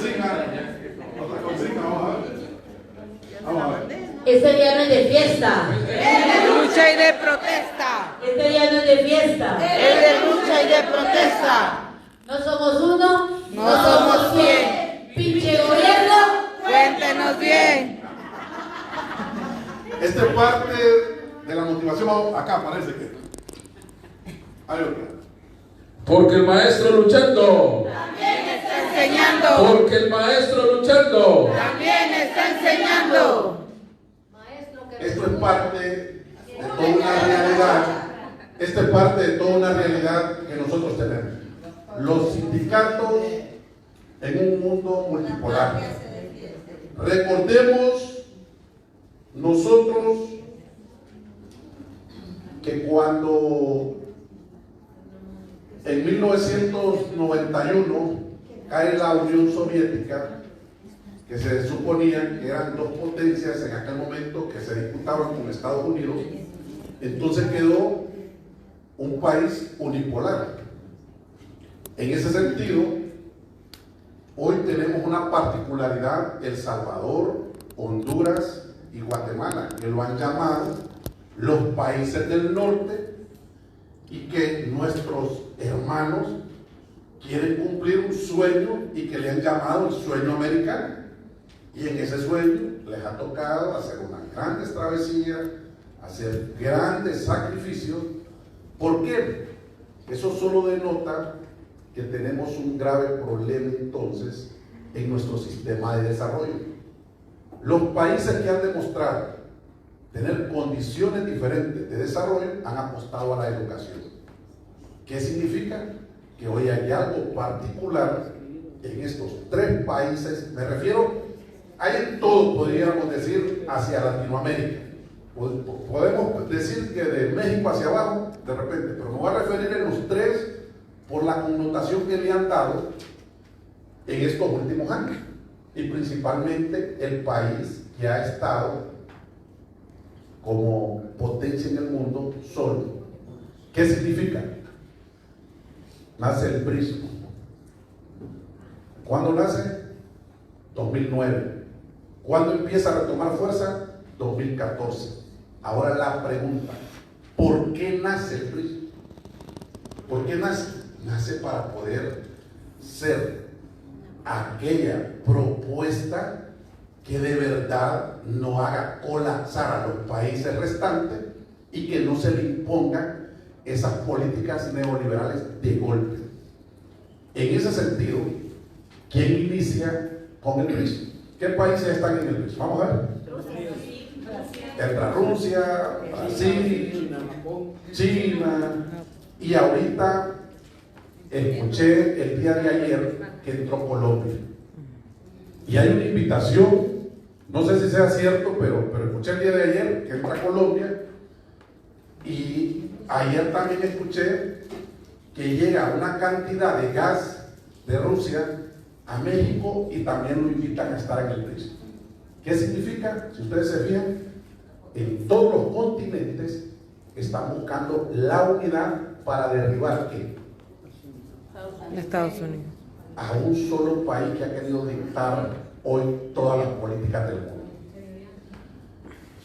consigna. Otra consigna, vamos a ver. Vamos a ver. Este día no es de fiesta. Es de lucha y de protesta. Este día no es de fiesta. Es de lucha y de protesta. No somos uno, No somos 100. Pinche gobierno. Cuéntenos bien. Esta es parte de la motivación. Acá parece que hay otra. Porque el maestro luchando. También está enseñando. Porque el maestro luchando. También está enseñando. Esto es parte de toda una realidad. Esta es parte de toda una realidad que nosotros tenemos. Los sindicatos en un mundo multipolar. Recordemos nosotros que cuando en 1991 cae la Unión Soviética, que se suponía que eran dos potencias en aquel momento que se disputaban con Estados Unidos, entonces quedó un país unipolar. En ese sentido, hoy tenemos una particularidad: El Salvador, Honduras y Guatemala, que lo han llamado los países del norte, y que nuestros hermanos quieren cumplir un sueño y que le han llamado el sueño americano. Y en ese sueño les ha tocado hacer unas grandes travesías, hacer grandes sacrificios. ¿Por qué? Eso solo denota que tenemos un grave problema entonces en nuestro sistema de desarrollo. Los países que han demostrado tener condiciones diferentes de desarrollo han apostado a la educación. ¿Qué significa? Que hoy hay algo particular en estos tres países. Me refiero, hay en todo, podríamos decir, hacia Latinoamérica. Podemos decir que de México hacia abajo, de repente, pero me voy a referir en los tres por la connotación que le han dado en estos últimos años, y principalmente el país que ha estado como potencia en el mundo solo. ¿Qué significa? Nace el PRI. ¿Cuándo nace? 2009. ¿Cuándo empieza a retomar fuerza? 2014. Ahora la pregunta: ¿por qué nace el PRI? ¿Por qué nace? Nace para poder ser aquella propuesta que de verdad no haga colapsar a los países restantes y que no se le impongan esas políticas neoliberales de golpe. En ese sentido, ¿quién inicia con el BRICS? ¿Qué países están en el BRICS? Vamos a ver. Entra Rusia, Brasil, China, y ahorita escuché el día de ayer que entró Colombia. Y hay una invitación, no sé si sea cierto, pero escuché el día de ayer que entra Colombia, y ayer también escuché que llega una cantidad de gas de Rusia a México y también lo invitan a estar en el BRICS. ¿Qué significa? Si ustedes se fijan, en todos los continentes están buscando la unidad para derribar ¿qué? Estados Unidos. A un solo país que ha querido dictar hoy todas las políticas del mundo.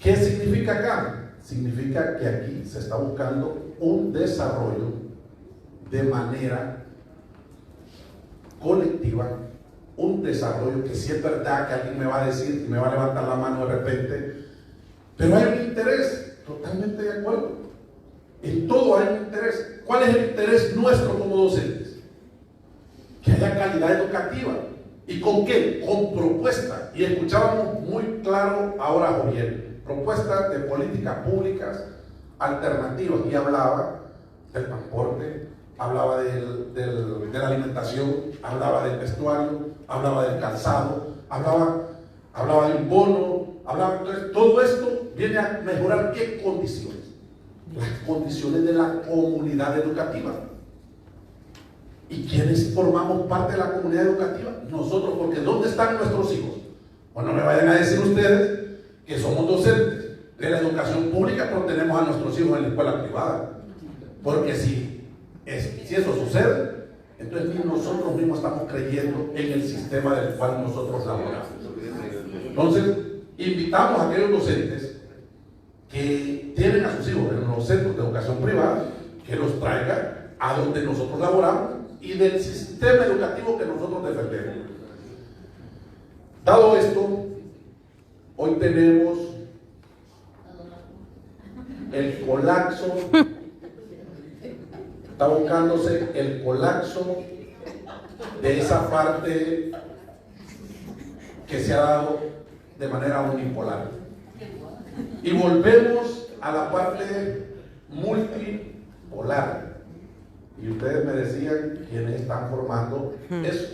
¿Qué significa acá? Significa que aquí se está buscando un desarrollo de manera colectiva, un desarrollo que sí es verdad que alguien me va a decir y me va a levantar la mano de repente, pero hay un interés, totalmente de acuerdo. En todo hay un interés. ¿Cuál es el interés nuestro como docentes? Que haya calidad educativa. ¿Y con qué? Con propuestas. Y escuchábamos muy claro ahora a Joviel, propuestas de políticas públicas alternativas, y hablaba del transporte, hablaba de la alimentación, hablaba del vestuario, hablaba del calzado, hablaba de un bono, entonces todo esto viene a mejorar ¿qué condiciones? Las condiciones de la comunidad educativa. ¿Y quiénes formamos parte de la comunidad educativa? Nosotros, porque ¿dónde están nuestros hijos? Bueno, me vayan a decir ustedes que somos docentes de la educación pública, pero tenemos a nuestros hijos en la escuela privada. Porque si eso sucede, Entonces ni nosotros mismos estamos creyendo en el sistema del cual nosotros laboramos. Entonces, invitamos a aquellos docentes que tienen a sus hijos en los centros de educación privada, que los traigan a donde nosotros laboramos y del sistema educativo que nosotros defendemos. Dado esto, hoy tenemos el colapso, está buscándose el colapso de esa parte que se ha dado de manera unipolar. Y volvemos a la parte multipolar. Y ustedes me decían quiénes están formando eso.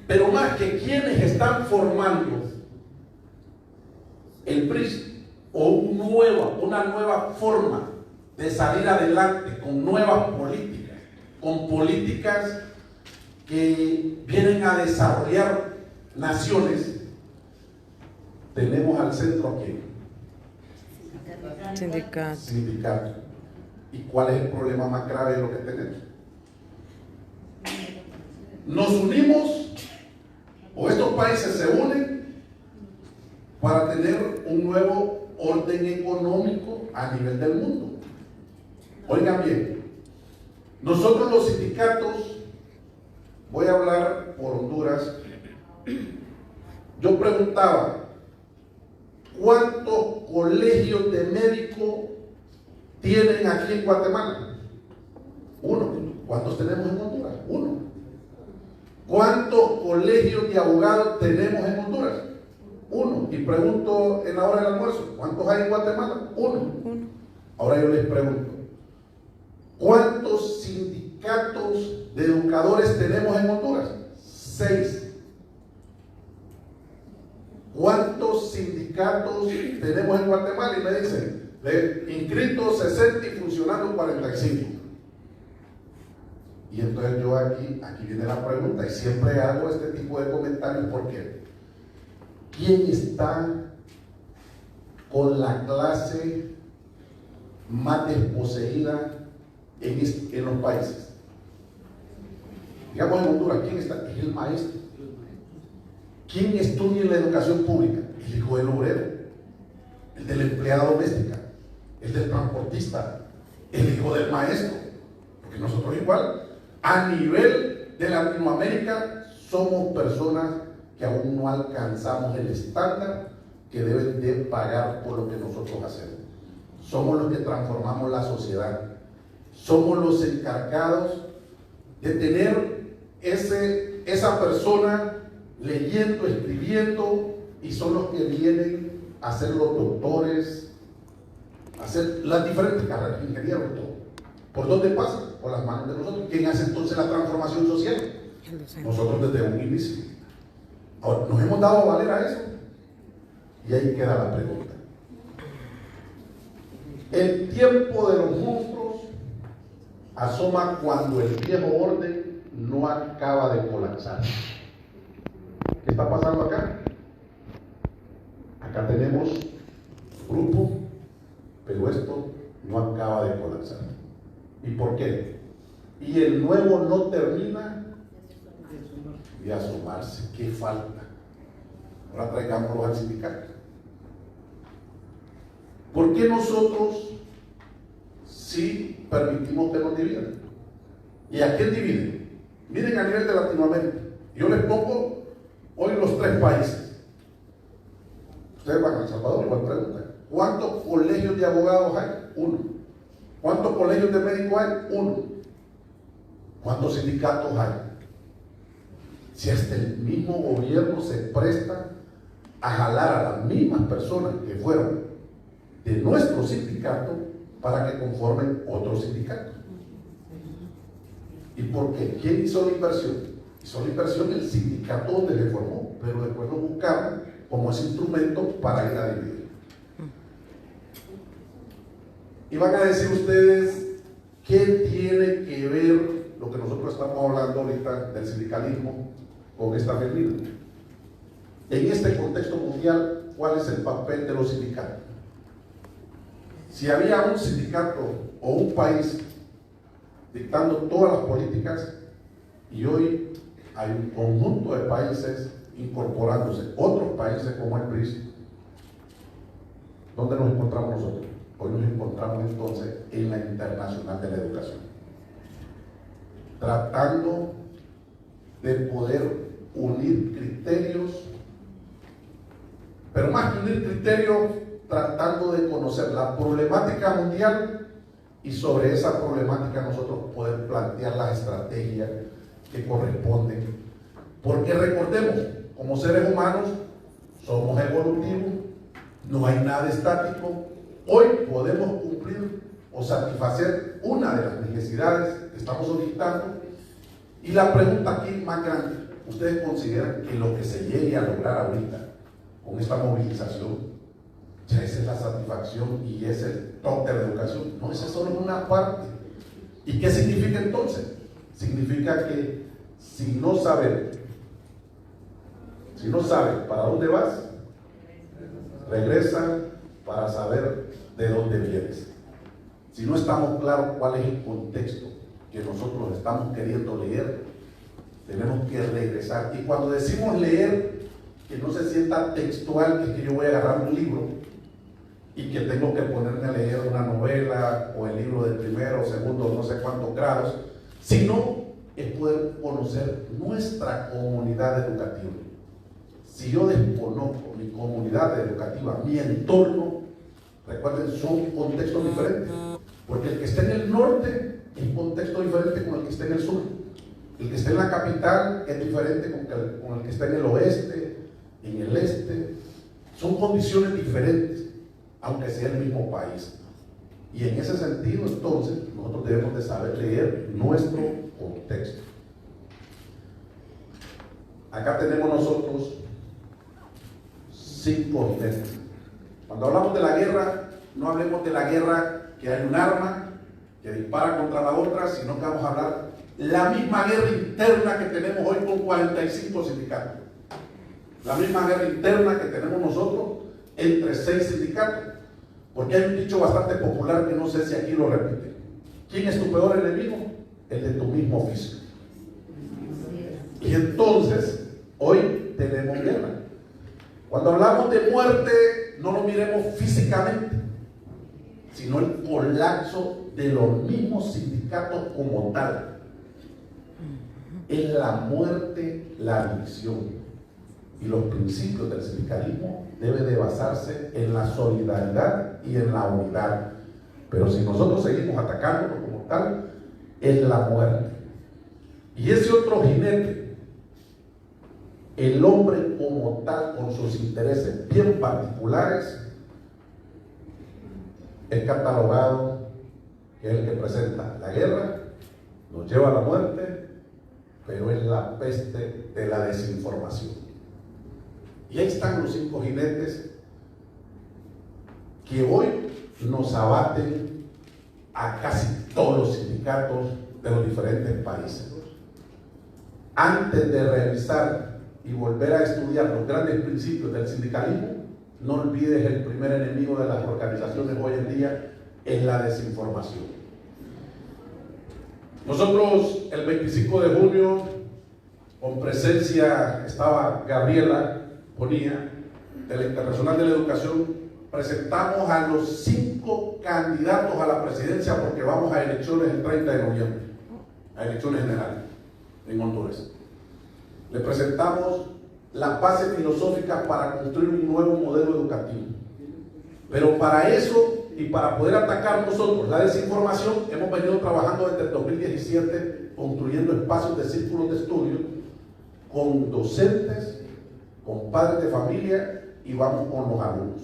Pero más que quienes están formando el PRI o una nueva forma de salir adelante con nuevas políticas, con políticas que vienen a desarrollar naciones, tenemos al centro aquí. Sindicato. ¿Y cuál es el problema más grave de lo que tenemos? Nos unimos, o estos países se unen para tener un nuevo orden económico a nivel del mundo. Oigan bien, nosotros los sindicatos, voy a hablar por Honduras, yo preguntaba, ¿cuántos colegios de médicos tienen aquí en Guatemala? Uno. ¿Cuántos tenemos en Honduras? Uno. ¿Cuántos colegios de abogados tenemos en Honduras? Uno. Y pregunto en la hora del almuerzo, ¿cuántos hay en Guatemala? Uno. Ahora yo les pregunto, ¿cuántos sindicatos de educadores tenemos en Honduras? 6. ¿Cuántos sindicatos tenemos en Guatemala? Y me dicen, inscritos 60 y funcionando 45. Y entonces yo aquí viene la pregunta, y siempre hago este tipo de comentarios porque ¿quién está con la clase más desposeída en los países? Digamos en Honduras, ¿quién está? Es el maestro. ¿Quién estudia en la educación pública? El hijo del obrero, el de la empleada doméstica, el del transportista, el hijo del maestro. Porque nosotros igual, a nivel de Latinoamérica, somos personas que aún no alcanzamos el estándar que deben de pagar por lo que nosotros hacemos. Somos los que transformamos la sociedad. Somos los encargados de tener esa persona leyendo, escribiendo, y son los que vienen a ser los doctores, a hacer las diferentes carreras, ingenieros, todo. ¿Por dónde pasa? Por las manos de nosotros. ¿Quién hace entonces la transformación social? Nosotros desde un inicio. Ahora, ¿nos hemos dado a valer a eso? Y ahí queda la pregunta. El tiempo de los monstruos asoma cuando el viejo orden no acaba de colapsar. ¿Qué está pasando acá? Acá tenemos grupo, pero esto no acaba de colapsar. ¿Y por qué? Y el nuevo no termina de asomarse. ¿Qué falta? Ahora traigámoslo al sindicato. ¿Por qué nosotros sí permitimos que nos dividan? ¿Y a quién dividen? Miren a nivel de Latinoamérica. Yo les pongo hoy los 3 países. Ustedes van a El Salvador, igual preguntan. ¿Cuántos colegios de abogados hay? 1. ¿Cuántos colegios de médicos hay? 1. ¿Cuántos sindicatos hay? Si hasta el mismo gobierno se presta a jalar a las mismas personas que fueron de nuestro sindicato para que conformen otro sindicato. ¿Y por qué? ¿Quién hizo la inversión? Hizo la inversión el sindicato donde le formó, pero después lo buscaron como ese instrumento para ir a dividir. Y van a decir ustedes, ¿qué tiene que ver lo que nosotros estamos hablando ahorita del sindicalismo con esta medida? En este contexto mundial, ¿cuál es el papel de los sindicatos? Si había un sindicato o un país dictando todas las políticas, y hoy hay un conjunto de países incorporándose, otros países como el BRICS. ¿Dónde nos encontramos nosotros? Hoy nos encontramos entonces en la Internacional de la Educación, tratando de poder unir criterios, pero más que unir criterios, tratando de conocer la problemática mundial y sobre esa problemática nosotros poder plantear las estrategias que corresponden. Porque recordemos, como seres humanos somos evolutivos, no hay nada estático. Hoy podemos cumplir o satisfacer una de las necesidades que estamos solicitando, y la pregunta aquí más grande: ¿ustedes consideran que lo que se llegue a lograr ahorita con esta movilización ya esa es la satisfacción y es el top de la educación? No, esa es solo una parte. ¿Y qué significa entonces? Significa que si no sabes para dónde vas, regresa para saber de dónde vienes. Si no estamos claros cuál es el contexto que nosotros estamos queriendo leer, tenemos que regresar. Y cuando decimos leer, que no se sienta textual, que es que yo voy a agarrar un libro y que tengo que ponerme a leer una novela o el libro de primero o segundo, no sé cuántos grados, sino es poder conocer nuestra comunidad educativa. Si yo desconozco mi comunidad educativa, mi entorno, recuerden, son contextos diferentes, porque el que está en el norte es un contexto diferente con el que está en el sur. El que está en la capital es diferente con el que está en el oeste, en el este. Son condiciones diferentes, aunque sea el mismo país. Y en ese sentido, entonces, nosotros debemos de saber leer nuestro contexto. Acá tenemos nosotros 5 jinetes. Cuando hablamos de la guerra, no hablemos de la guerra que hay un arma que dispara contra la otra, sino que vamos a hablar la misma guerra interna que tenemos hoy con 45 sindicatos. La misma guerra interna que tenemos nosotros entre 6 sindicatos. Porque hay un dicho bastante popular que no sé si aquí lo repite: ¿quién es tu peor enemigo? El de tu mismo oficio. Y entonces, hoy tenemos guerra. Cuando hablamos de muerte, no lo miremos físicamente, sino el colapso de los mismos sindicatos como tal. Es la muerte, la división. Y los principios del sindicalismo deben de basarse en la solidaridad y en la unidad. Pero si nosotros seguimos atacándonos como tal, es la muerte. Y ese otro jinete, el hombre como tal, con sus intereses bien particulares, es catalogado que es el que presenta la guerra, nos lleva a la muerte, pero es la peste de la desinformación. Y ahí están los 5 jinetes que hoy nos abaten a casi todos los sindicatos de los diferentes países. Antes de revisar y volver a estudiar los grandes principios del sindicalismo, no olvides el primer enemigo de las organizaciones hoy en día es la desinformación. Nosotros el 25 de junio, con presencia, estaba Gabriela Bonilla, de la Internacional de la Educación, presentamos a los 5 candidatos a la presidencia, porque vamos a elecciones el 30 de noviembre, a elecciones generales en Honduras. Le presentamos las bases filosóficas para construir un nuevo modelo educativo. Pero para eso y para poder atacar nosotros la desinformación, hemos venido trabajando desde el 2017 construyendo espacios de círculos de estudio con docentes, con padres de familia, y vamos con los alumnos.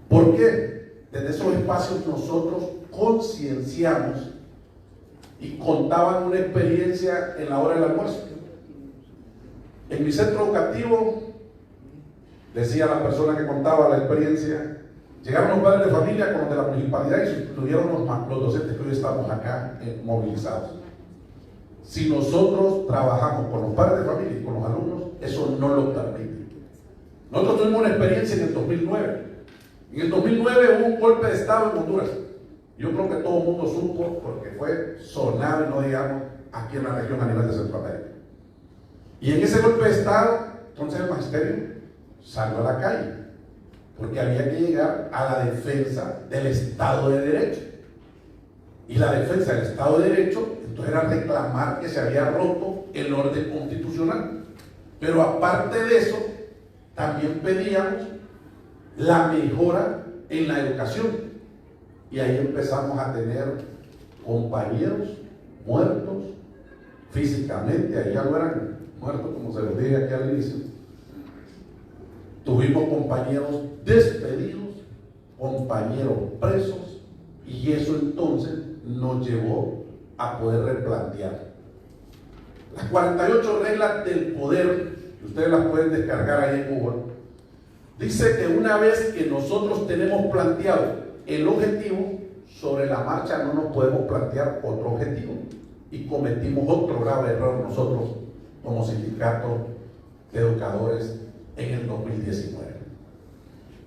¿Por qué? Desde esos espacios nosotros concienciamos y contaban una experiencia en la hora del almuerzo. En mi centro educativo, decía la persona que contaba la experiencia, llegaron los padres de familia con los de la municipalidad y sustituyeron los docentes que hoy estamos acá movilizados. Si nosotros trabajamos con los padres de familia y con los alumnos, eso no lo permite. Nosotros tuvimos una experiencia en el 2009. En el 2009 hubo un golpe de Estado en Honduras Yo creo que todo el mundo supo porque fue sonado, no digamos, aquí en la región a nivel de Centroamérica. Y en ese golpe de Estado, entonces el magisterio salió a la calle, porque había que llegar a la defensa del Estado de Derecho. Y la defensa del Estado de Derecho, entonces era reclamar que se había roto el orden constitucional. Pero aparte de eso, también pedíamos la mejora en la educación. Y ahí empezamos a tener compañeros muertos físicamente, ahí ya no eran muertos como se los dije aquí al inicio. Tuvimos compañeros despedidos, compañeros presos, y eso entonces nos llevó a poder replantear las 48 reglas del poder, que ustedes las pueden descargar ahí en Google. Dice que una vez que nosotros tenemos planteado el objetivo, sobre la marcha no nos podemos plantear otro objetivo, y cometimos otro grave error nosotros como sindicato de educadores en el 2019.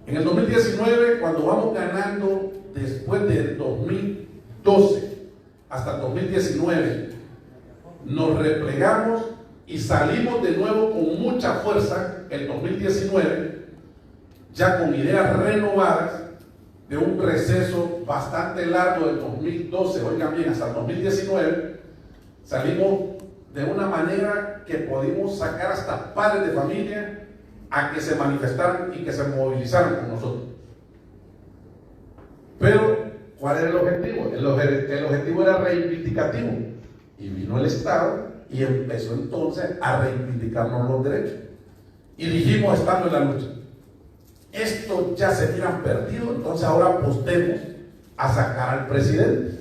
En el 2019, cuando vamos ganando después del 2012 hasta el 2019, nos replegamos y salimos de nuevo con mucha fuerza el 2019, ya con ideas renovadas, de un receso bastante largo del 2012, oigan bien, hasta el 2019, salimos de una manera que pudimos sacar hasta padres de familia a que se manifestaran y que se movilizaran con nosotros. Pero, ¿cuál era el objetivo? El objetivo era reivindicativo, y vino el Estado y empezó entonces a reivindicarnos los derechos. Y dijimos, estando en la lucha, esto ya se hubieran perdido, entonces ahora apostemos a sacar al presidente,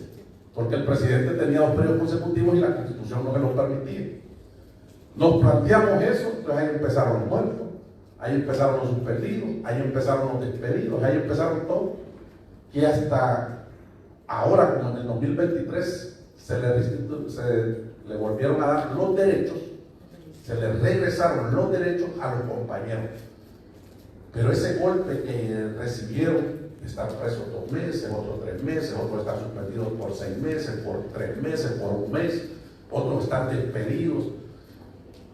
porque el presidente tenía 2 periodos consecutivos y la Constitución no se lo permitía. Nos planteamos eso, entonces ahí empezaron los muertos, ahí empezaron los suspendidos, ahí empezaron los despedidos, ahí empezaron todo, y hasta ahora, como en el 2023 se le volvieron a dar los derechos, se le regresaron los derechos a los compañeros. Pero ese golpe que recibieron, estar presos 2 meses, otros 3 meses, otros están suspendidos por 6 meses, por 3 meses, por 1 mes, otros están despedidos,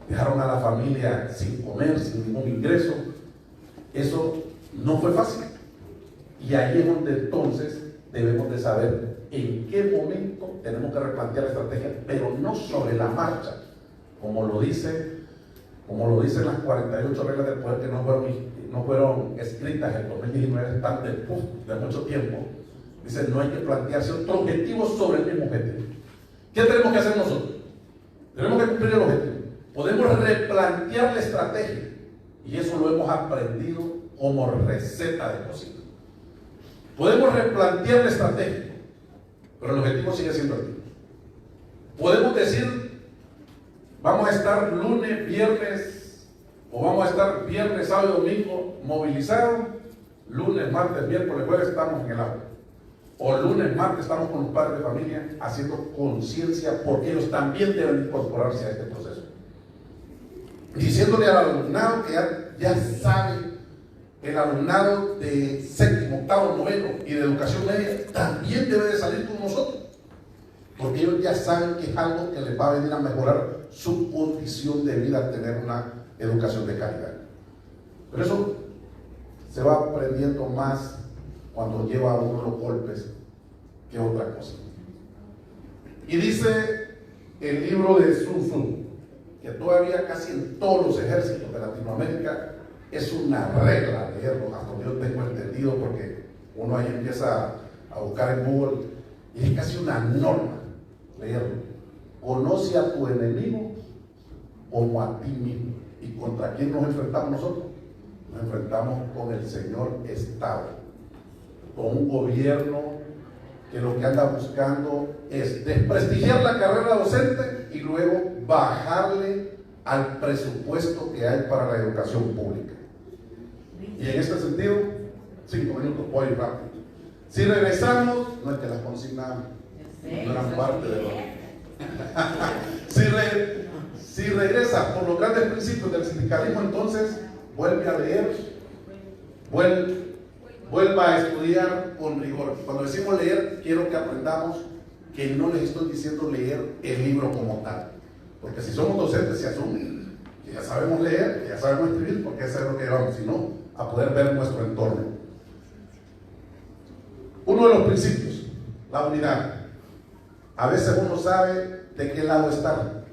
dejaron a la familia sin comer, sin ningún ingreso. Eso no fue fácil. Y ahí es donde entonces debemos de saber en qué momento tenemos que replantear la estrategia, pero no sobre la marcha, como lo dicen las 48 reglas del poder que no fueron escritas en el 2019, están después de mucho tiempo. Dice, no hay que plantearse otro objetivo sobre el mismo objetivo. ¿Qué tenemos que hacer nosotros? Tenemos que cumplir el objetivo. Podemos replantear la estrategia, y eso lo hemos aprendido como receta de cocina. Podemos replantear la estrategia, pero el objetivo sigue siendo el mismo. Podemos decir, vamos a estar lunes, viernes, o vamos a estar viernes, sábado y domingo movilizados, lunes, martes, miércoles, jueves estamos en el aula, o lunes, martes estamos con los padres de familia haciendo conciencia porque ellos también deben incorporarse a este proceso, diciéndole al alumnado que ya sabe. El alumnado de 7º, 8º, 9º y de educación media también debe de salir con nosotros, porque ellos ya saben que es algo que les va a venir a mejorar su condición de vida al tener una educación de calidad. Pero eso se va aprendiendo más cuando lleva a uno los golpes que otra cosa. Y dice el libro de Sun Tzu que todavía casi en todos los ejércitos de Latinoamérica es una regla leerlo, hasta donde yo tengo entendido, porque uno ahí empieza a buscar en Google y es casi una norma leerlo. Conoce a tu enemigo como a ti mismo. ¿Y contra quién nos enfrentamos nosotros? Nos enfrentamos con el señor Estado, con un gobierno que lo que anda buscando es desprestigiar la carrera docente y luego bajarle al presupuesto que hay para la educación pública. Y en este sentido, 5 minutos, voy rápido. Si regresamos, no es que las consignas no eran parte de lo. Si regresa por los grandes principios del sindicalismo, entonces vuelve a leer, vuelve vuelva a estudiar con rigor. Cuando decimos leer, quiero que aprendamos que no les estoy diciendo leer el libro como tal. Porque si somos docentes se asume que ya sabemos leer, que ya sabemos escribir, porque eso es lo que llevamos, sino a poder ver nuestro entorno. Uno de los principios, la unidad. A veces uno sabe de qué lado estar.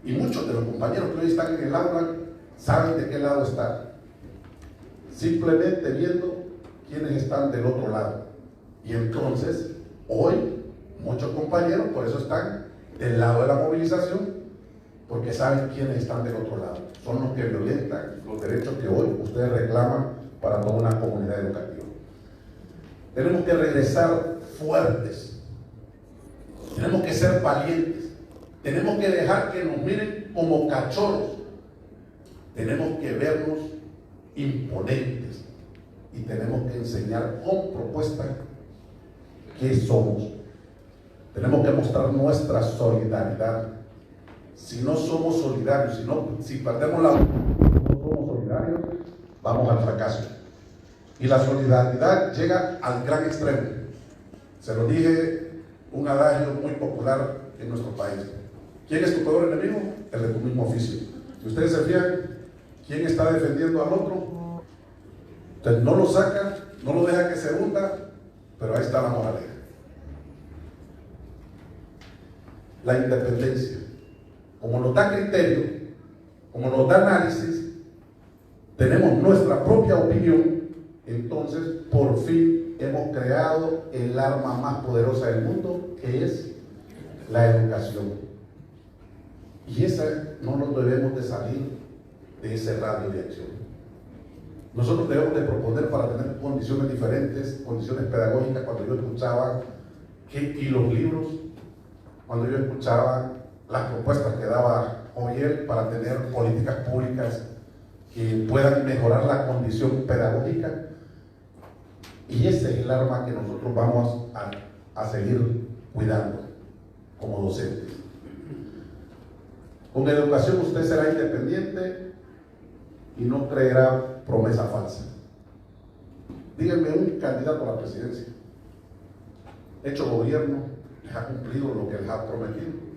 Y muchos de los compañeros que hoy están en el aula saben de qué lado estar. Simplemente viendo quiénes están del otro lado. Y entonces, hoy, muchos compañeros por eso están del lado de la movilización, porque saben quiénes están del otro lado. Son los que violentan los derechos que hoy ustedes reclaman para toda una comunidad educativa. Tenemos que regresar fuertes. Tenemos que ser valientes. Tenemos que dejar que nos miren como cachorros. Tenemos que vernos imponentes. Y tenemos que enseñar con propuesta qué somos. Tenemos que mostrar nuestra solidaridad. Si no somos solidarios, si perdemos la unidad, no somos solidarios, vamos al fracaso. Y la solidaridad llega al gran extremo. Se lo dije, un adagio muy popular en nuestro país. ¿Quién es tu peor enemigo? El de tu mismo oficio. Si ustedes se fijan, ¿quién está defendiendo al otro? Entonces no lo saca, no lo deja que se hunda, pero ahí está la moraleja. La independencia. Como nos da criterio, como nos da análisis, tenemos nuestra propia opinión, entonces por fin hemos creado el arma más poderosa del mundo, que es la educación. Y esa no nos debemos de salir de ese radio de acción. Nosotros debemos de proponer para tener condiciones diferentes, condiciones pedagógicas. Cuando yo escuchaba y los libros, cuando yo escuchaba las propuestas que daba Joyel para tener políticas públicas que puedan mejorar la condición pedagógica, y ese es el arma que nosotros vamos a seguir cuidando como docentes. Con educación usted será independiente y no creerá promesa falsa. Díganme un candidato a la presidencia, hecho gobierno, les ha cumplido lo que les ha prometido.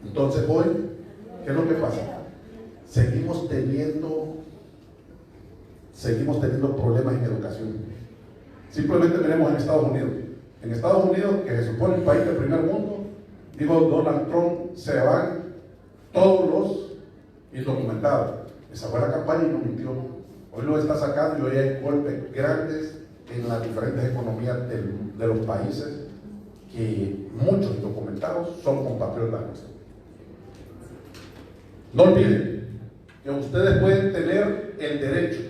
Entonces hoy, ¿qué es lo que pasa? Seguimos teniendo problemas en educación. Simplemente miremos en Estados Unidos. En Estados Unidos, que se supone un país del primer mundo, digo, Donald Trump, se van todos los indocumentados. Esa fue la campaña y no mintió. Hoy lo está sacando y hoy hay golpes grandes en las diferentes economías de los países, que muchos indocumentados son compatriotas nuestros. No olviden que ustedes pueden tener el derecho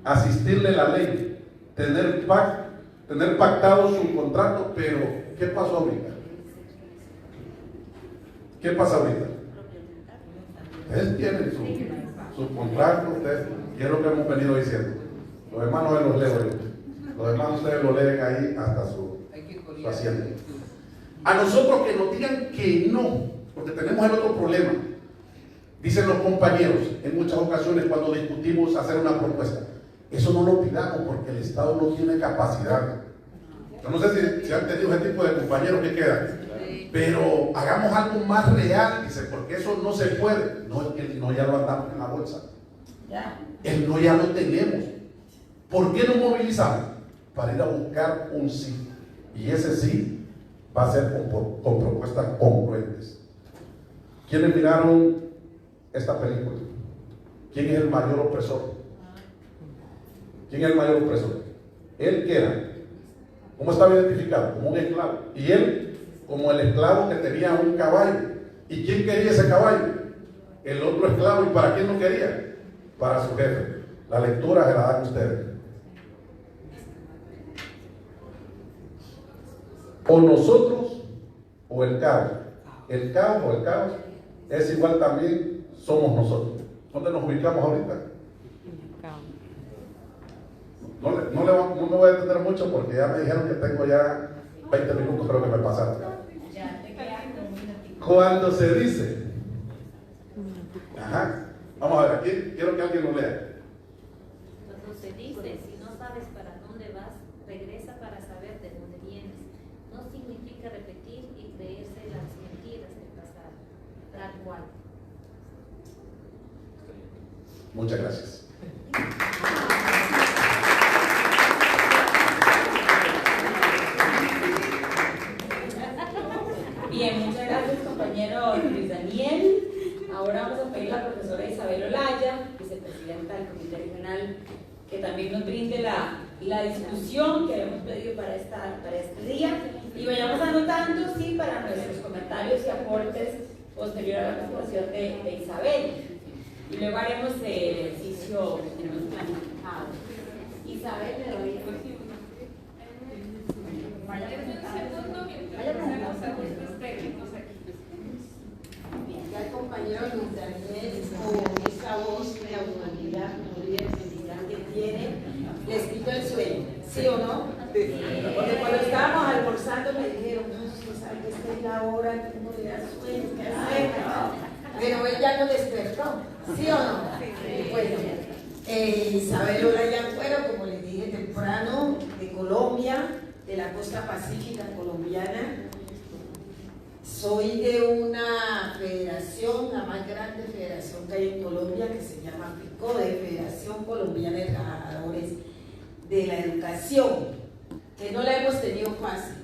a asistirle la ley, tener pactado su contrato, pero ¿qué pasó ahorita? ¿Qué pasa ahorita? Ustedes tienen su contrato, ustedes, ¿qué es lo que hemos venido diciendo? Los demás no los leo yo. Los demás ustedes lo leen ahí hasta su asiento. A nosotros que nos digan que no, porque tenemos el otro problema. Dicen los compañeros en muchas ocasiones cuando discutimos hacer una propuesta, eso no lo pidamos porque el Estado no tiene capacidad. Yo no sé si han tenido ese tipo de compañeros que quedan, pero hagamos algo más real, dice, porque eso no se puede. No, es que el no ya lo andamos en la bolsa. El no ya lo tenemos. ¿Por qué nos movilizamos? Para ir a buscar un sí. Y ese sí va a ser con propuestas congruentes. ¿Quiénes miraron esta película? ¿Quién es el mayor opresor? ¿Quién es el mayor opresor? Él que era, ¿cómo estaba identificado? Como un esclavo. Y él, como el esclavo que tenía un caballo. ¿Y quién quería ese caballo? El otro esclavo. ¿Y para quién lo quería? Para su jefe. La lectura se la dan ustedes. O nosotros o el caos. El caos o el caos es igual también, somos nosotros. ¿Dónde nos ubicamos ahorita? No me voy a detener mucho porque ya me dijeron que tengo ya 20 minutos, creo que me pasaron. Cuando se dice, vamos a ver, aquí quiero que alguien lo lea. Cuando se dice, si no sabes para dónde vas, regresa para saber de dónde vienes. No significa repetir y creerse las mentiras del pasado. Tal cual. Muchas gracias. Bien, muchas gracias compañero Luis Daniel. Ahora vamos a pedir a la profesora Isabel Olaya, vicepresidenta del Comité Regional, que también nos brinde la discusión que habíamos pedido para este día. Y vayamos anotando, sí, para nuestros comentarios y aportes posterior a la presentación de Isabel. Y luego haremos el ejercicio que hemos planificado. Isabel, me doy el Vaya Ya el compañero Luis Daniel, con esa voz de autoridad, como líder sindical que tiene, les quito el sueño, ¿sí o no? Porque cuando estábamos almorzando me dijeron, no, usted sabe que esta es la hora que uno le da sueño, ¿qué hacer? Pero él ya no despertó, ¿sí o no? Bueno, Isabel Olaya Cuero, como les dije temprano, de Colombia, de la costa pacífica colombiana. Soy de una federación, la más grande federación que hay en Colombia, que se llama FICODE, Federación Colombiana de Trabajadores de la Educación, que no la hemos tenido fácil.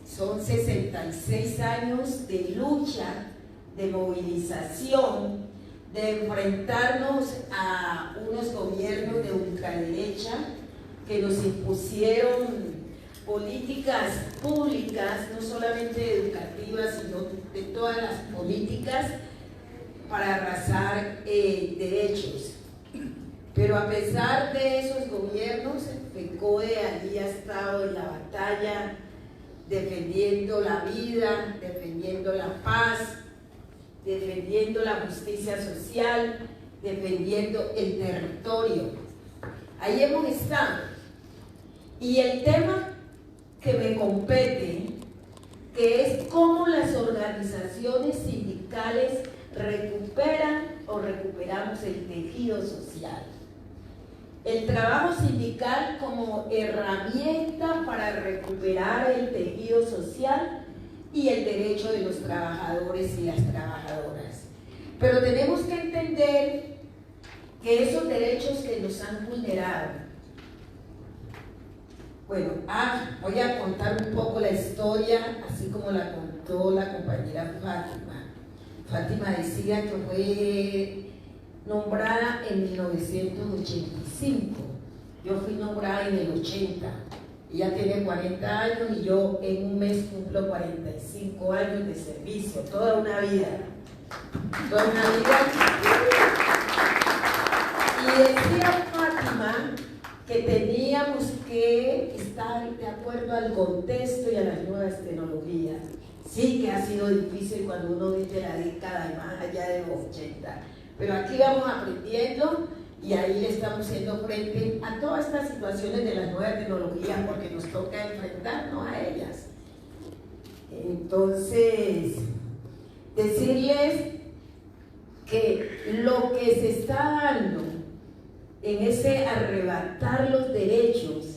Son 66 años de lucha, de movilización, de enfrentarnos a unos gobiernos de ultraderecha que nos impusieron políticas públicas, no solamente educativas, sino de todas las políticas para arrasar derechos. Pero a pesar de esos gobiernos, FECODE allí ha estado en la batalla, defendiendo la vida, defendiendo la paz, defendiendo la justicia social, defendiendo el territorio. Ahí hemos estado. Y el tema que me compete, que es cómo las organizaciones sindicales recuperan o recuperamos el tejido social. El trabajo sindical como herramienta para recuperar el tejido social y el derecho de los trabajadores y las trabajadoras. Pero tenemos que entender que esos derechos que nos han vulnerado. Bueno, voy a contar un poco la historia, así como la contó la compañera Fátima. Fátima decía que fue nombrada en 1985. Yo fui nombrada en el 80. Ella tiene 40 años y yo en un mes cumplo 45 años de servicio, toda una vida. Toda una vida. Y decía Fátima que teníamos que estar de acuerdo al contexto y a las nuevas tecnologías. Sí que ha sido difícil cuando uno dice la década y más allá de los 80, pero aquí vamos aprendiendo y ahí le estamos haciendo frente a todas estas situaciones de las nuevas tecnologías porque nos toca enfrentarnos a ellas. Entonces, decirles que lo que se está dando en ese arrebatar los derechos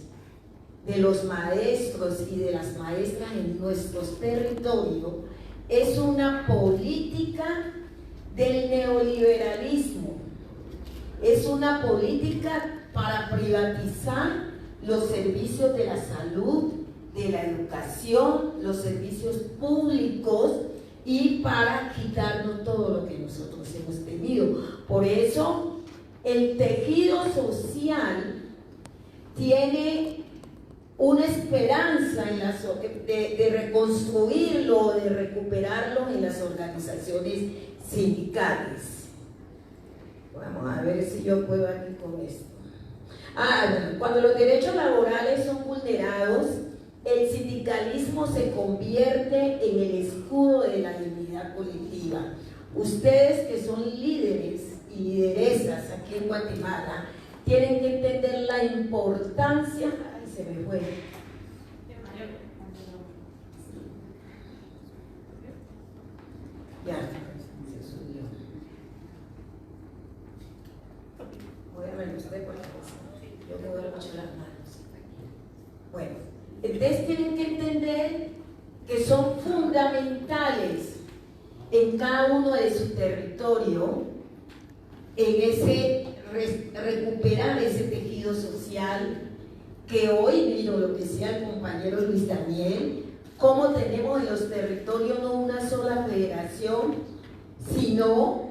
de los maestros y de las maestras en nuestros territorios es una política del neoliberalismo, es una política para privatizar los servicios de la salud, de la educación, los servicios públicos y para quitarnos todo lo que nosotros hemos tenido. Por eso el tejido social tiene una esperanza en de reconstruirlo, de recuperarlo en las organizaciones sindicales. Vamos a ver si yo puedo aquí con esto. Cuando los derechos laborales son vulnerados, el sindicalismo se convierte en el escudo de la dignidad colectiva. Ustedes que son líderes y lideresas aquí en Guatemala tienen que entender la importancia. Ay, se me fue. Ya, se subió. Voy a ver usted por la cosa. ustedes tienen que entender que son fundamentales en cada uno de su territorio, en ese recuperar ese tejido social que hoy, miro lo que decía el compañero Luis Daniel, cómo tenemos en los territorios no una sola federación, sino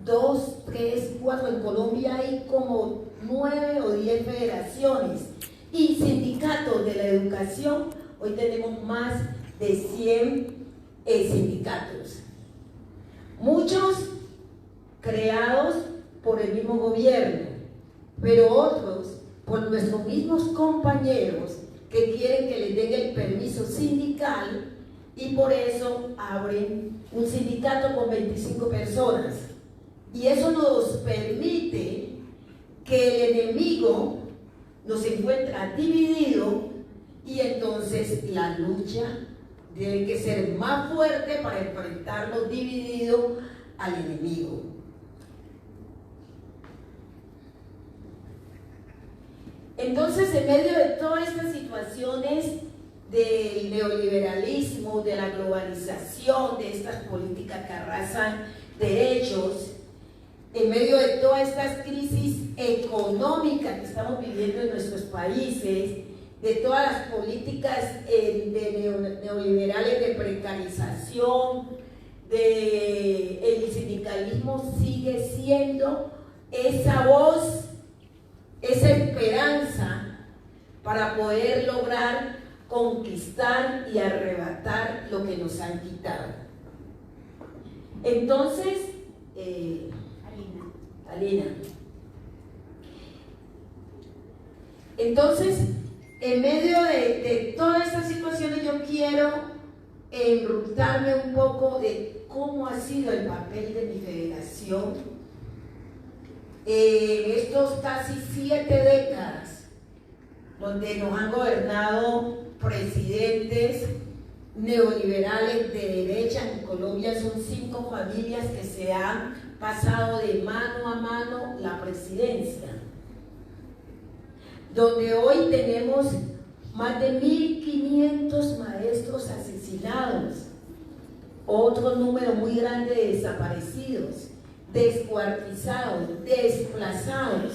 2, 3, 4, en Colombia hay como 9 o 10 federaciones y sindicatos de la educación, hoy tenemos más de 100 sindicatos, muchos creados por el mismo gobierno, pero otros por nuestros mismos compañeros que quieren que les den el permiso sindical y por eso abren un sindicato con 25 personas. Y eso nos permite que el enemigo nos encuentra dividido y entonces la lucha debe que ser más fuerte para enfrentarnos dividido al enemigo. Entonces, en medio de todas estas situaciones del neoliberalismo, de la globalización, de estas políticas que arrasan derechos, en medio de todas estas crisis económicas que estamos viviendo en nuestros países, de todas las políticas neoliberales de precarización, el sindicalismo sigue siendo esa voz, esa esperanza para poder lograr conquistar y arrebatar lo que nos han quitado. Entonces, Alina. Entonces, en medio de todas estas situaciones yo quiero enrutarme un poco de cómo ha sido el papel de mi federación en estos casi 7 décadas donde nos han gobernado presidentes neoliberales de derecha. En Colombia son 5 familias que se han pasado de mano a mano la presidencia, donde hoy tenemos más de 1.500 maestros asesinados, otro número muy grande de desaparecidos, descuartizados, desplazados,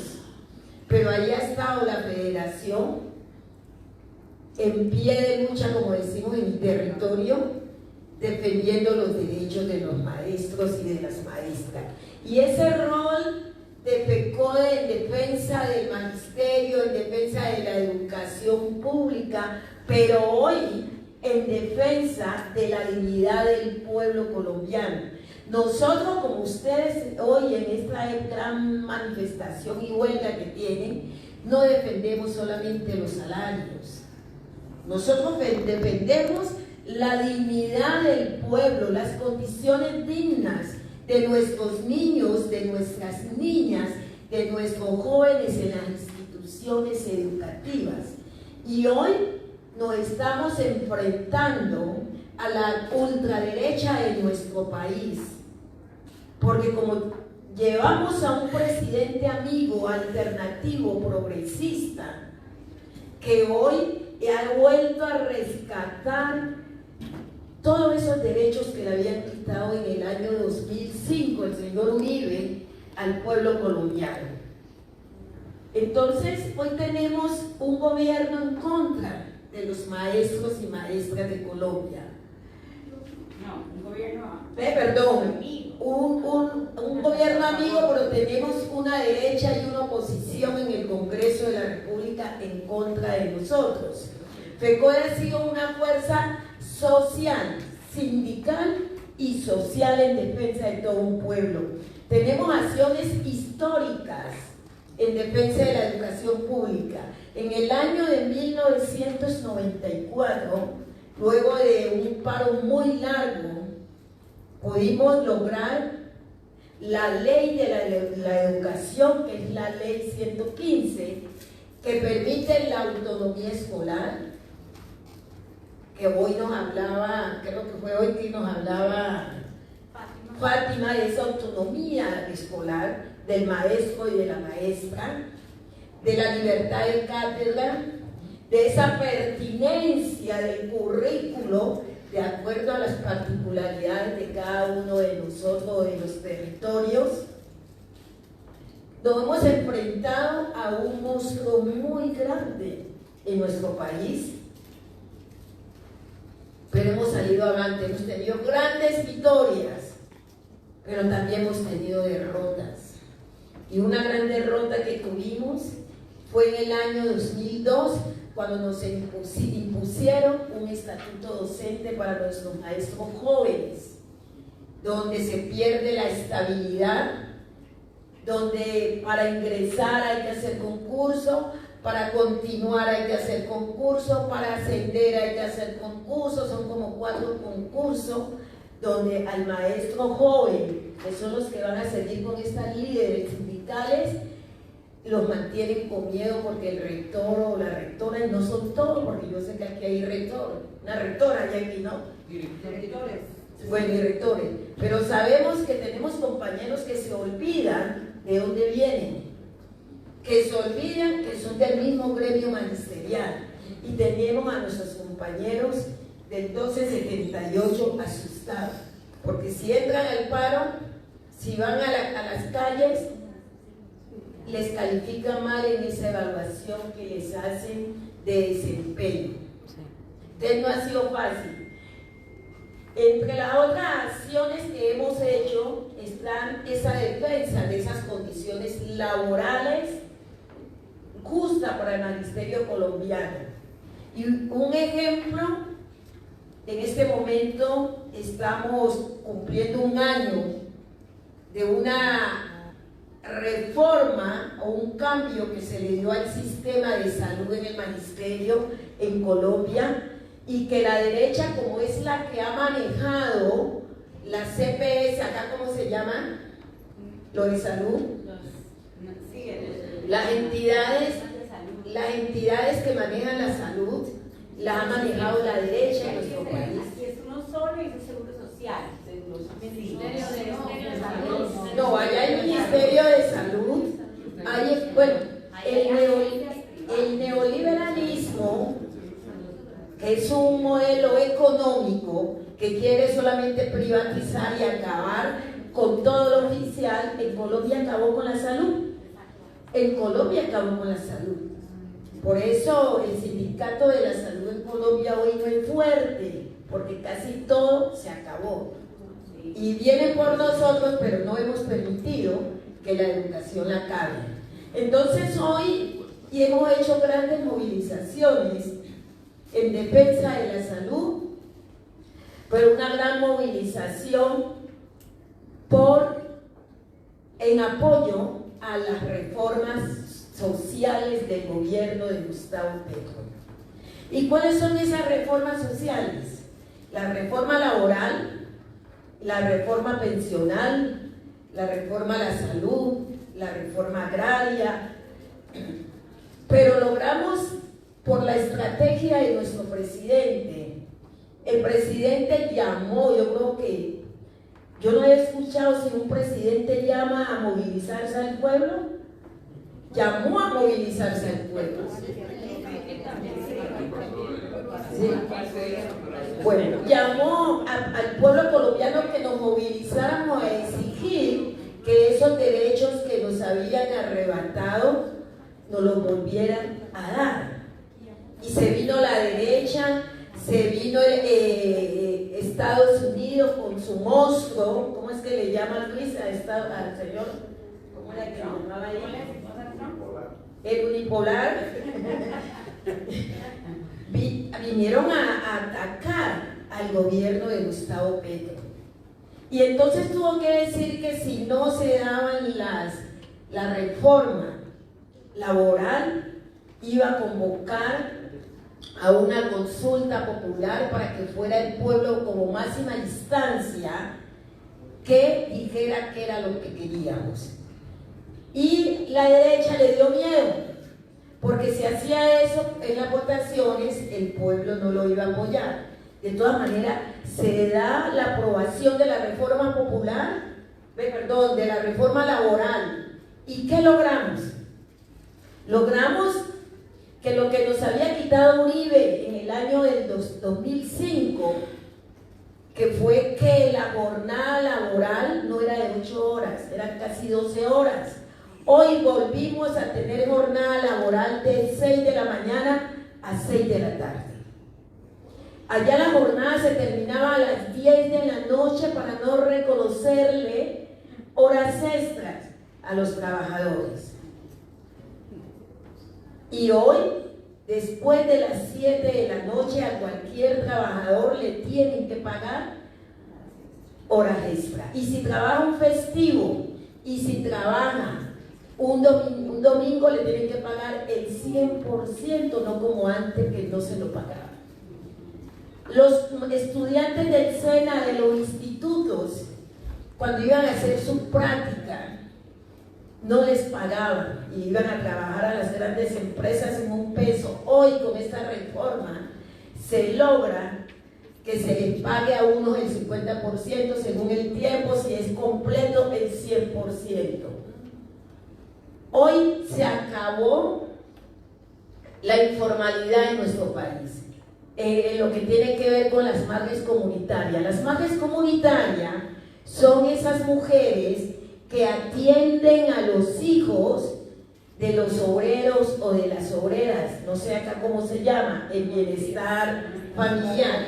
pero ahí ha estado la federación en pie de lucha, como decimos en mi territorio, defendiendo los derechos de los maestros y de las maestras. Y ese rol de FECODE en defensa del magisterio, en defensa de la educación pública, pero hoy en defensa de la dignidad del pueblo colombiano. Nosotros, como ustedes hoy en esta gran manifestación y huelga que tienen, no defendemos solamente los salarios. Nosotros defendemos la dignidad del pueblo, las condiciones dignas de nuestros niños, de nuestras niñas, de nuestros jóvenes en las instituciones educativas. Y hoy nos estamos enfrentando a la ultraderecha de nuestro país, porque como llevamos a un presidente amigo, alternativo, progresista, que hoy ha vuelto a rescatar todos esos derechos que le habían quitado en el año 2005 el señor Uribe al pueblo colombiano. Entonces, hoy tenemos un gobierno en contra de los maestros y maestras de Colombia. No, un gobierno... un gobierno amigo, pero tenemos una derecha y una oposición en el Congreso de la República en contra de nosotros. FECODE ha sido una fuerza social, sindical y social en defensa de todo un pueblo. Tenemos acciones históricas en defensa de la educación pública. En el año de 1994, luego de un paro muy largo, pudimos lograr la ley de la educación, que es la ley 115, que permite la autonomía escolar, que hoy nos hablaba, creo que fue hoy que nos hablaba Fátima, de esa autonomía escolar del maestro y de la maestra, de la libertad de cátedra, de esa pertinencia del currículo de acuerdo a las particularidades de cada uno de nosotros, de los territorios. Nos hemos enfrentado a un monstruo muy grande en nuestro país, pero hemos salido adelante, hemos tenido grandes victorias, pero también hemos tenido derrotas. Y una gran derrota que tuvimos fue en el año 2002, cuando nos impusieron un estatuto docente para nuestros maestros jóvenes, donde se pierde la estabilidad, donde para ingresar hay que hacer concurso, para continuar hay que hacer concurso, para ascender hay que hacer concurso, son como 4 concursos, donde al maestro joven, que son los que van a seguir con estas líderes sindicales, los mantienen con miedo porque el rector o la rectora, y no son todos, porque yo sé que aquí hay rector, una rectora y aquí no. Directores. Bueno, directores. Pero sabemos que tenemos compañeros que se olvidan de dónde vienen, que se olvidan que son del mismo gremio magisterial. Y tenemos a nuestros compañeros del 1278 asustados, porque si entran al paro, si van a las calles, les califican mal en esa evaluación que les hacen de desempeño. Entonces no ha sido fácil. Entre las otras acciones que hemos hecho están esa defensa de esas condiciones laborales justas para el magisterio colombiano. Y un ejemplo, en este momento estamos cumpliendo un año de una reforma o un cambio que se le dio al sistema de salud en el magisterio en Colombia, y que la derecha, como es la que ha manejado la CPS, acá ¿cómo se llaman? Lo de salud, las entidades que manejan la salud las ha manejado la derecha en nuestro país. Aquí es uno solo y es el seguro social. Ministerio de Salud. No, allá hay el Ministerio de Salud. Hay, bueno, el neoliberalismo, que es un modelo económico que quiere solamente privatizar y acabar con todo lo oficial, en Colombia acabó con la salud. En Colombia acabó con la salud. Por eso el sindicato de la salud en Colombia hoy no es fuerte, porque casi todo se acabó. Y vienen por nosotros, pero no hemos permitido que la educación la acabe. Entonces hoy hemos hecho grandes movilizaciones en defensa de la salud, pero una gran movilización en apoyo a las reformas sociales del gobierno de Gustavo Petro. ¿Y cuáles son esas reformas sociales? La reforma laboral, la reforma pensional, la reforma a la salud, la reforma agraria, pero logramos por la estrategia de nuestro presidente. El presidente llamó, yo no he escuchado si un presidente llama a movilizarse al pueblo, llamó a movilizarse al pueblo. Sí. Bueno, llamó al pueblo colombiano que nos movilizáramos a exigir que esos derechos que nos habían arrebatado nos los volvieran a dar. Y se vino la derecha, se vino Estados Unidos con su monstruo, ¿cómo es que le llaman, Luis, al señor? ¿Cómo era que lo llamaba ahí? El unipolar. Vinieron a atacar al gobierno de Gustavo Petro. Y entonces tuvo que decir que si no se daban la reforma laboral, iba a convocar a una consulta popular para que fuera el pueblo como máxima instancia que dijera qué era lo que queríamos. Y la derecha le dio miedo, porque si hacía eso en las votaciones, el pueblo no lo iba a apoyar. De todas maneras, se da la aprobación de la reforma popular, de la reforma laboral. ¿Y qué logramos? Logramos que lo que nos había quitado Uribe en el año del 2005, que fue que la jornada laboral no era de 8 horas, eran casi 12 horas. Hoy volvimos a tener jornada laboral de 6 de la mañana a 6 de la tarde. Allá la jornada se terminaba a las 10 de la noche para no reconocerle horas extras a los trabajadores. Y hoy, después de las 7 de la noche, a cualquier trabajador le tienen que pagar horas extra. Y si trabaja un festivo, y si trabaja un domingo, le tienen que pagar el 100%, no como antes que no se lo pagaba. Los estudiantes del SENA, de los institutos, cuando iban a hacer su práctica, no les pagaban y iban a trabajar a las grandes empresas en un peso. Hoy, con esta reforma, se logra que se les pague a unos el 50% según el tiempo, si es completo el 100%. Hoy se acabó la informalidad en nuestro país. En lo que tiene que ver con las madres comunitarias. Las madres comunitarias son esas mujeres que atienden a los hijos de los obreros o de las obreras, no sé acá cómo se llama, el bienestar familiar.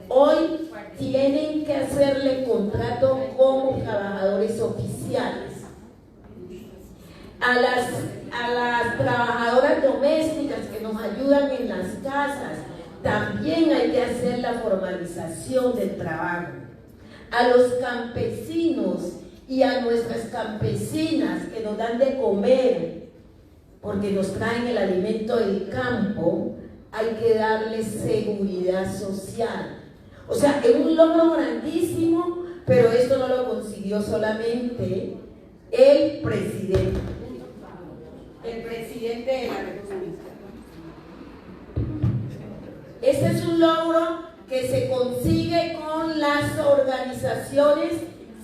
Hoy tienen que hacerle contrato como trabajadores oficiales. A las trabajadoras domésticas que nos ayudan en las casas, también hay que hacer la formalización del trabajo. A los campesinos y a nuestras campesinas que nos dan de comer, porque nos traen el alimento del campo, hay que darles seguridad social. O sea, es un logro grandísimo, pero esto no lo consiguió solamente el presidente. El presidente de la República. Este es un logro que se consigue con las organizaciones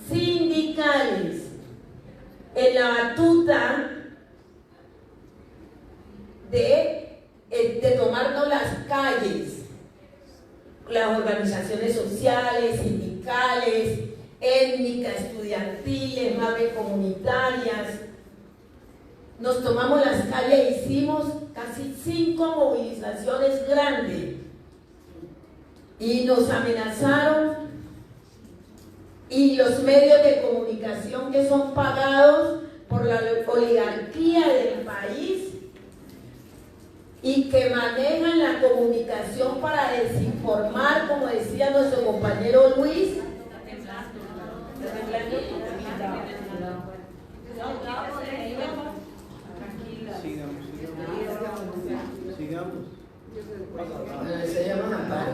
sindicales. En la batuta de tomarnos las calles, las organizaciones sociales, sindicales, étnicas, estudiantiles, madres comunitarias. Nos tomamos las calles, hicimos casi 5 movilizaciones grandes y nos amenazaron, y los medios de comunicación que son pagados por la oligarquía del país y que manejan la comunicación para desinformar, como decía nuestro compañero Luis. Sigamos. Se llama Amparo.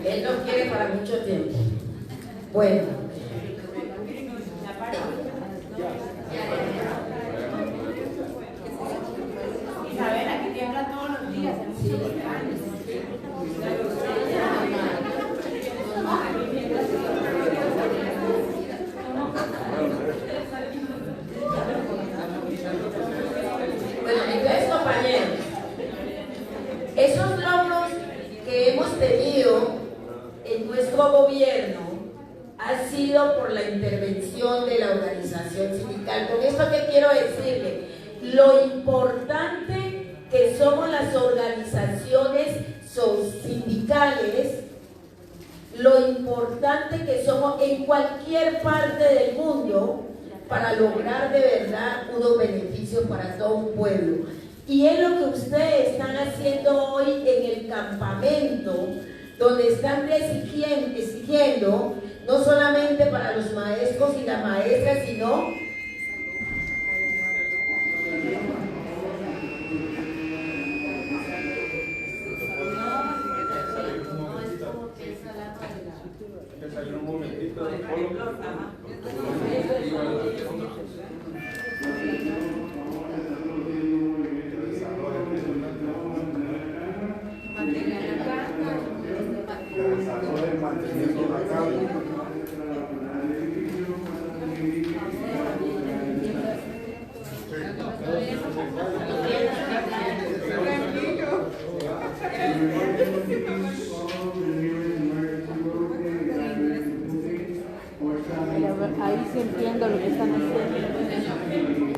Él no quiere para mucho tiempo. Bueno. Isabel, aquí tiembla todos los días. Bueno, entonces, compañeros, esos logros que hemos tenido en nuestro gobierno ha sido por la intervención de la organización sindical. Con esto que quiero decirle, lo importante que somos las organizaciones sindicales, lo importante que somos en cualquier parte del mundo para lograr de verdad unos beneficios para todo un pueblo. Y es lo que ustedes están haciendo hoy en el campamento, donde están exigiendo no solamente para los maestros y las maestras, sino Un momentito, manteniendo la calma. están haciendo?